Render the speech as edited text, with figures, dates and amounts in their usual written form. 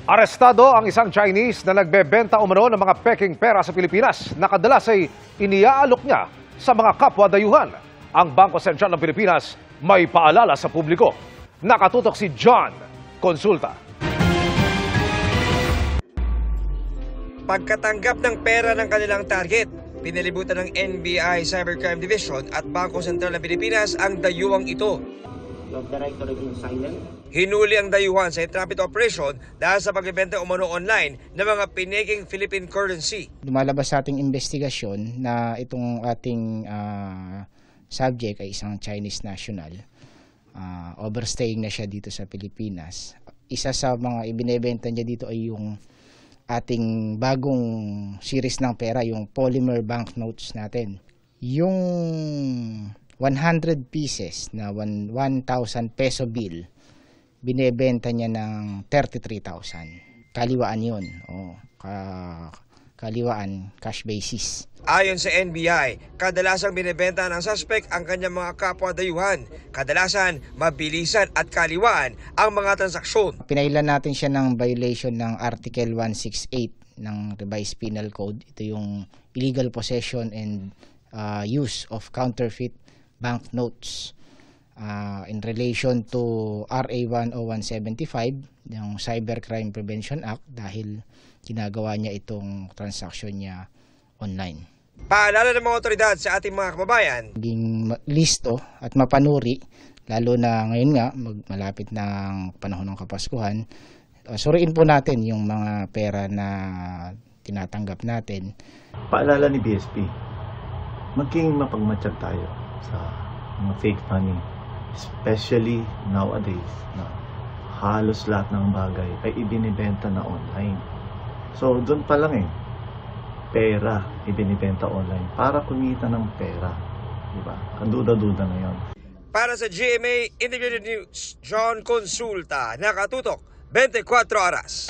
Arestado ang isang Chinese na nagbebenta umano ng mga peking pera sa Pilipinas na kadalas ay iniaalok niya sa mga kapwa dayuhan. Ang Bangko Sentral ng Pilipinas may paalala sa publiko. Nakatutok si John Consulta. Pagkatanggap ng pera ng kanilang target, pinalibutan ng NBI Cybercrime Division at Bangko Sentral ng Pilipinas ang dayuhang ito. Hinuli ang dayuhan sa traffic operation dahil sa pagbebenta umano online ng mga piniking Philippine currency. Lumalabas sa ating investigasyon na itong ating subject ay isang Chinese national. Overstaying na siya dito sa Pilipinas. Isa sa mga ibinebenta niya dito ay yung ating bagong series ng pera, yung polymer banknotes natin. Yung 100 pieces na 1,000 peso bill, binebenta niya ng 33,000. Kaliwaan yun. Kaliwaan, cash basis. Ayon sa NBI, kadalasang binebenta ng suspect ang kanyang mga kapwa dayuhan. Kadalasan, mabilisan at kaliwaan ang mga transaksyon. Pinailan natin siya ng violation ng Article 168 ng Revised Penal Code. Ito yung illegal possession and use of counterfeit banknotes in relation to RA 10175, yung Cybercrime Prevention Act, dahil ginagawa niya itong transaction niya online. Paalala ng mga otoridad sa ating mga kababayan. Maging listo at mapanuri, lalo na ngayon nga, malapit ng panahon ng Kapaskuhan. Suriin po natin yung mga pera na tinatanggap natin. Paalala ni BSP, maging mapagmatsyag tayo sa mga fake money, especially nowadays na halos lahat ng bagay ay ibinibenta na online. So doon pa lang pera ibinibenta online para kumita ng pera, di ba? Kanduda-duda na yon. Para sa GMA Integrated News, John Consulta, nakatutok 24 oras.